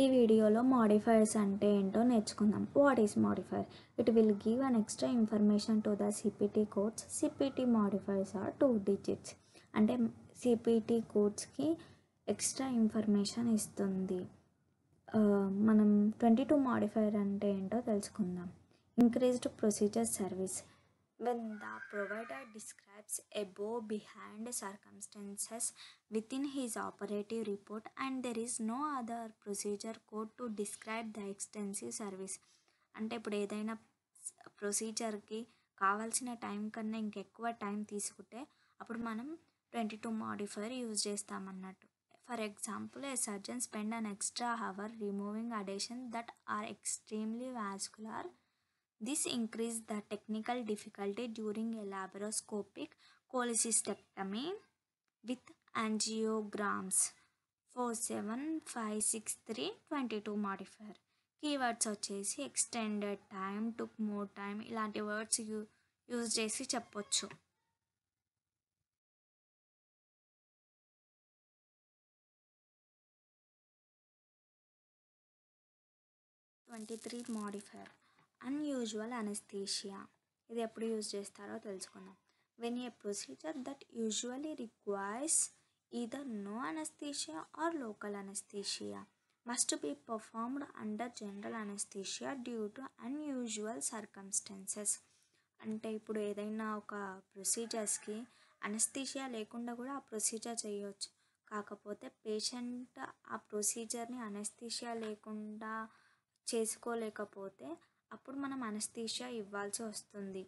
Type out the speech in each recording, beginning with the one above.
ఈ వీడియోలో మోడిఫైయర్స్ అంటే ఏంటో నేర్చుకుందాం. What is modifier? It will give an extra information to the CPT codes. CPT modifiers are 2 digits. అంటే సిపిటి కోడ్స్కి ఎక్స్ట్రా ఇన్ఫర్మేషన్ ఇస్తుంది. మనం 22 మోడిఫైయర్ అంటే ఏంటో తెలుసుకుందాం. Increased procedure service. When the provider describes above behind circumstances within his operative report and there is no other procedure code to describe the extensive service. అంటే ఇప్పుడు ఏదైనా ప్రొసీజర్కి కావాల్సిన టైం కన్నా ఇంకెక్కువ టైం తీసుకుంటే అప్పుడు మనం 22 మోడిఫైయర్ యూజ్ చేస్తామన్నట్టు. For example, a surgeon spend an extra hour removing adhesion that are extremely vascular. This increased the technical difficulty during a laparoscopic cholecystectomy with angiograms. 4756322 modifier. Keywords వచ్చేసి extended time, took more time, ఇలాంటి words use చేసి చెప్పొచ్చు. Modifier. Unusual anaesthesia. ఇది ఎప్పుడు use చేస్తారో తెలుసుకుందాం. When a procedure that usually requires either no anaesthesia or local anaesthesia must be performed under general anaesthesia due to unusual circumstances. అంటే ఇప్పుడు ఏదైనా ఒక ప్రొసీజర్స్కి అనస్థీషియా లేకుండా కూడా ఆ ప్రొసీజర్ చేయవచ్చు. కాకపోతే పేషెంట్ ఆ ప్రొసీజర్ని అనస్థీషియా లేకుండా చేసుకోలేకపోతే అప్పుడు మనం అనస్థీషియా ఇవ్వాల్సి వస్తుంది.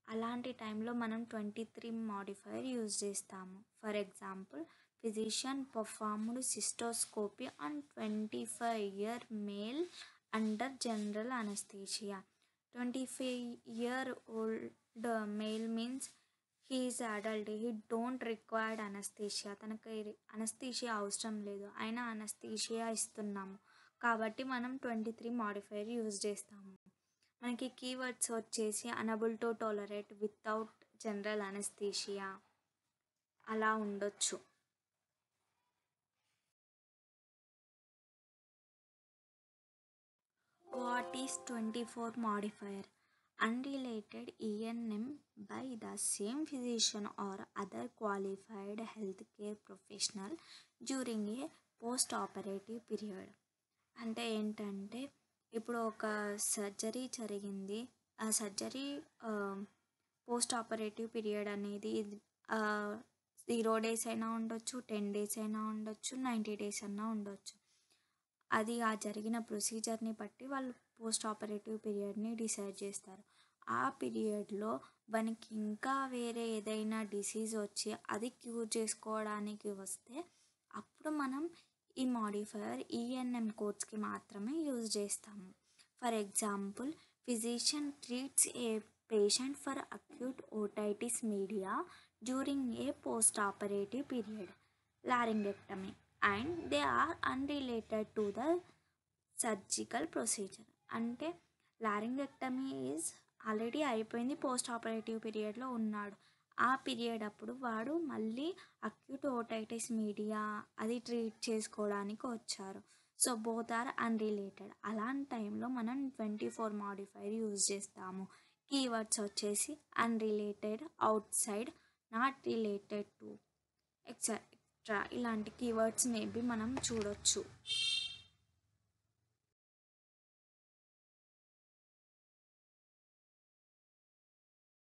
అలాంటి టైంలో మనం 23 మోడిఫైయర్ యూజ్ చేస్తాము. For example, physician performed cystoscopy on 25-year male under general anaesthesia. 25-year-old male means he is adult, he don't required anaesthesia. తనకి అనస్థీషియా అవసరం లేదు, అయినా అనస్థీషియా ఇస్తున్నాము కాబట్టి మనం 23 మోడిఫైయర్ యూజ్ చేస్తాము. మనకి కీవర్డ్స్ వచ్చేసి honourable to tolerate, without general anaesthesia అలా ఉండొచ్చు. What is 24 modifier? Unrelated ENM by the same physician or other qualified healthcare professional during a post-operative period. అంటే ఏంటంటే ఇప్పుడు ఒక సర్జరీ జరిగింది, ఆ సర్జరీ పోస్ట్ ఆపరేటివ్ పీరియడ్ అనేది 0 days అయినా ఉండొచ్చు, 10 days అయినా ఉండొచ్చు, 90 days అయినా ఉండొచ్చు. అది ఆ జరిగిన ప్రొసీజర్ని బట్టి వాళ్ళు పోస్ట్ ఆపరేటివ్ పీరియడ్ని డిసైడ్ చేస్తారు. ఆ పీరియడ్లో మనకి ఇంకా వేరే ఏదైనా డిసీజ్ వచ్చి అది క్యూర్ చేసుకోవడానికి వస్తే అప్పుడు మనం ఈ మోడిఫైయర్ ENM కోడ్స్కి మాత్రమే యూజ్ చేస్తాము. For example, physician treats a patient for acute otitis media during a post operative period laryngectomy and they are unrelated to the surgical procedure. అంటే లారింగెక్టమీ ఈజ్ ఆల్రెడీ అయిపోయింది, పోస్ట్ ఆపరేటివ్ పీరియడ్లో ఉన్నాడు. ఆ period అప్పుడు వాడు మళ్ళీ అక్యూట్ ఓటైటిస్ మీడియా అది treat చేసుకోవడానికి వచ్చారు. So both are unrelated. అలాంటి టైంలో మనం 24 మోడిఫైయర్ యూజ్ చేస్తాము. కీవర్డ్స్ వచ్చేసి unrelated, outside, not related to, etcetera ఇలాంటి కీవర్డ్స్ మేబీ మనం చూడొచ్చు.